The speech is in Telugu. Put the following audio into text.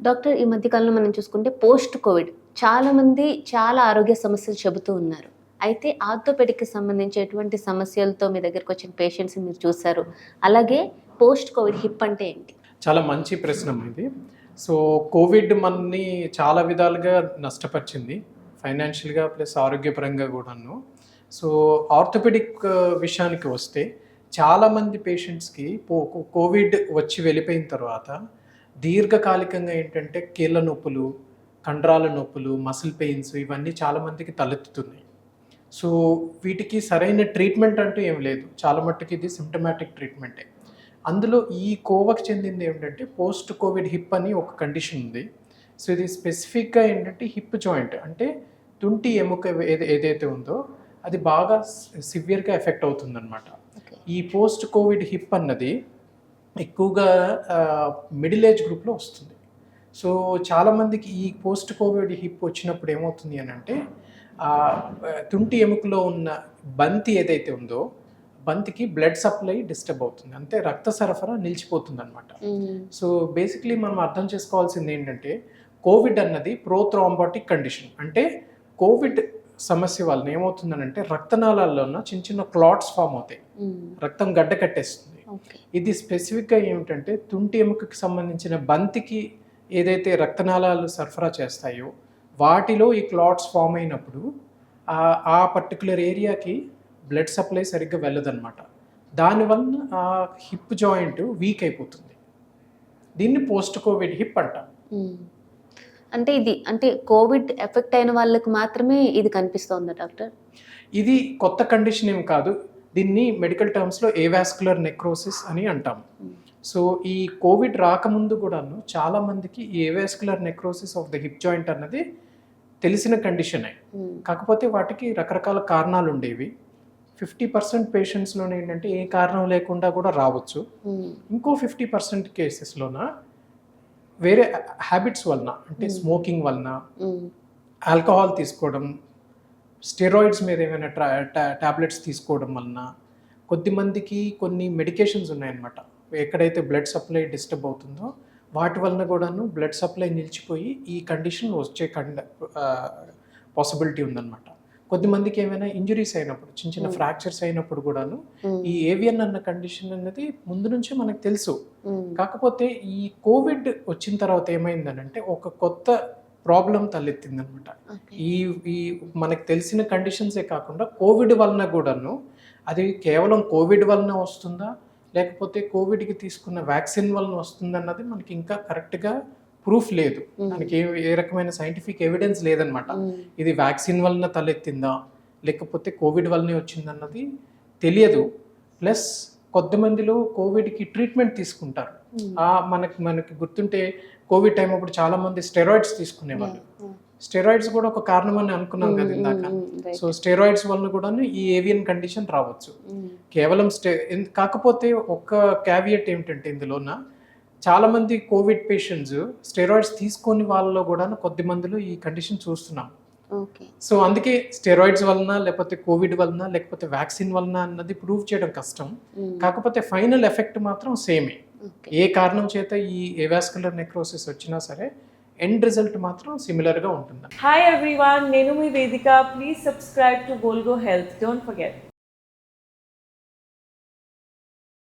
డాక్టర్, ఈ మధ్య కాలంలో మనం చూసుకుంటే పోస్ట్ కోవిడ్ చాలామంది చాలా ఆరోగ్య సమస్యలు చెబుతూ ఉన్నారు. అయితే ఆర్థోపెడిక్‌కి సంబంధించి ఎటువంటి సమస్యలతో మీ దగ్గరికి వచ్చిన పేషెంట్స్‌ని మీరు చూసారు? అలాగే పోస్ట్ కోవిడ్ హిప్ అంటే ఏంటి? చాలా మంచి ప్రశ్న ఇది. సో, కోవిడ్ మనని చాలా విధాలుగా నష్టపరిచింది. ఫైనాన్షియల్‌గా ప్లస్ ఆరోగ్యపరంగా గూడాను. సో, ఆర్థోపెడిక్ విషయానికి వస్తే చాలామంది పేషెంట్స్‌కి కోవిడ్ వచ్చి వెళ్ళిపోయిన తర్వాత దీర్ఘకాలికంగా ఏంటంటే కీళ్ళ నొప్పులు, కండరాల నొప్పులు, మసిల్ పెయిన్స్ ఇవన్నీ చాలామందికి తలెత్తుతున్నాయి. సో, వీటికి సరైన ట్రీట్మెంట్ అంటూ ఏం లేదు. చాలా మట్టుకు ఇది సింప్టమాటిక్ ట్రీట్మెంటే. అందులో ఈ కోవకి చెందింది ఏంటంటే పోస్ట్ కోవిడ్ హిప్ అని ఒక కండిషన్ ఉంది. సో, ఇది స్పెసిఫిక్‌గా ఏంటంటే హిప్ జాయింట్ అంటే తుంటి ఎముక ఏదైతే ఉందో అది బాగా సివియర్‌గా ఎఫెక్ట్ అవుతుందన్నమాట. ఓకే. ఈ పోస్ట్ కోవిడ్ హిప్ అన్నది ఎక్కువగా మిడిల్ ఏజ్ గ్రూప్‌లో వస్తుంది. సో, చాలామందికి ఈ పోస్ట్ కోవిడ్ హిప్ వచ్చినప్పుడు ఏమవుతుంది అనంటే తుంటి ఎముకలో ఉన్న బంతి ఏదైతే ఉందో బంతికి బ్లడ్ సప్లై డిస్టర్బ్ అవుతుంది. అంటే రక్త సరఫరా నిలిచిపోతుందనమాట. సో, బేసిక్‌లీ మనం అర్థం చేసుకోవాల్సింది ఏంటంటే కోవిడ్ అన్నది ప్రోథ్రాంబోటిక్ కండిషన్. అంటే కోవిడ్ సమస్య వలన ఏమవుతుందనంటే రక్తనాళాల్లో ఉన్న చిన్న చిన్న క్లాట్స్ ఫామ్ అవుతాయి. రక్తం గడ్డ కట్టేస్తుంది. ఇది స్పెసిఫిక్‌గా ఏమిటంటే తుంటి ఎముకకి సంబంధించిన బంతికి ఏదైతే రక్తనాళాలు సరఫరా చేస్తాయో వాటిలో ఈ క్లాట్స్ ఫామ్ అయినప్పుడు ఆ పర్టికులర్ ఏరియాకి బ్లడ్ సప్లై సరిగ్గా వెళ్ళదన్నమాట. దానివల్ల ఆ హిప్ జాయింట్ వీక్ అయిపోతుంది. దీన్ని పోస్ట్ కోవిడ్ హిప్ అంటాం. అంటే కోవిడ్ ఎఫెక్ట్ అయిన వాళ్ళకి మాత్రమే ఇది కనిపిస్తోందా డాక్టర్? ఇది కొత్త కండిషన్ ఏం కాదు. దీన్ని మెడికల్ టర్మ్స్‌లో ఏవాస్కులర్ నెక్రోసిస్ అని అంటాం. సో, ఈ కోవిడ్ రాకముందు కూడాను చాలామందికి ఈ avascular necrosis of the hip joint అన్నది తెలిసిన కండిషనే. కాకపోతే వాటికి రకరకాల కారణాలు ఉండేవి. 50% పేషెంట్స్‌లోనే ఏంటంటే ఏ కారణం లేకుండా కూడా రావచ్చు. ఇంకో 50% కేసెస్‌లోన వేరే హ్యాబిట్స్ వలన అంటే స్మోకింగ్ వలన, ఆల్కహాల్ తీసుకోవడం, స్టెరాయిడ్స్ మీద ఏమైనా టాబ్లెట్స్ తీసుకోవడం వలన, కొద్దిమందికి కొన్ని మెడికేషన్స్ ఉన్నాయన్నమాట. ఎక్కడైతే బ్లడ్ సప్లై డిస్టర్బ్ అవుతుందో వాటి వలన కూడాను బ్లడ్ సప్లై నిలిచిపోయి ఈ కండిషన్ వచ్చే పాసిబిలిటీ ఉందన్నమాట. కొద్దిమందికి ఏమైనా ఇంజురీస్ అయినప్పుడు చిన్న చిన్న ఫ్రాక్చర్స్ అయినప్పుడు కూడాను ఈ ఏవియన్ అన్న కండిషన్ అన్నది ముందు నుంచే మనకు తెలుసు. కాకపోతే ఈ కోవిడ్ వచ్చిన తర్వాత ఏమైందనంటే ఒక కొత్త ప్రాబ్లం తలెత్తిందనమాట. ఈ ఈ మనకు తెలిసిన కండిషన్సే కాకుండా కోవిడ్ వలన కూడాను అది కేవలం కోవిడ్ వలన వస్తుందా లేకపోతే కోవిడ్కి తీసుకున్న వ్యాక్సిన్ వలన వస్తుందన్నది మనకి ఇంకా కరెక్ట్గా ప్రూఫ్ లేదు. దానికి ఏ రకమైన సైంటిఫిక్ ఎవిడెన్స్ లేదనమాట. ఇది వ్యాక్సిన్ వలన తలెత్తిందా లేకపోతే కోవిడ్ వల్లనే వచ్చిందన్నది తెలియదు. ప్లస్ కొద్దిమందిలో కోవిడ్కి ట్రీట్మెంట్ తీసుకుంటారు. మనకి గుర్తుంటే కోవిడ్ టైం అప్పుడు చాలా మంది స్టెరాయిడ్స్ తీసుకునేవాళ్ళు. స్టెరాయిడ్స్ కూడా ఒక కారణం అని అనుకున్నాం కదా ఇందాక. సో, స్టెరాయిడ్స్ వలన కూడా ఈ ఏవియన్ కండిషన్ రావచ్చు. కేవలం కాకపోతే ఒక క్యావియట్ ఏమిటంటే ఇందులోన చాలా మంది కోవిడ్ పేషెంట్స్ స్టెరాయిడ్స్ తీసుకొని వాళ్ళలో కూడా కొద్ది మందిలో ఈ కండిషన్ చూస్తున్నాం. సో, అందుకే స్టెరాయిడ్స్ వలన లేకపోతే కోవిడ్ వలన లేకపోతే వ్యాక్సిన్ వలన అన్నది ప్రూవ్ చేయడం కష్టం. కాకపోతే ఫైనల్ ఎఫెక్ట్ మాత్రం సేమే. ఏ కారణం చేత ఈ ఏవాస్కులర్ నెక్రోసిస్ వచ్చినా సరే ఎండ్ రిజల్ట్ మాత్రం సిమిలర్గా ఉంటుంది. హాయ్ ఎవ్రీవన్, నేను మీ Vedika. Please subscribe to Golgo health. Don't forget.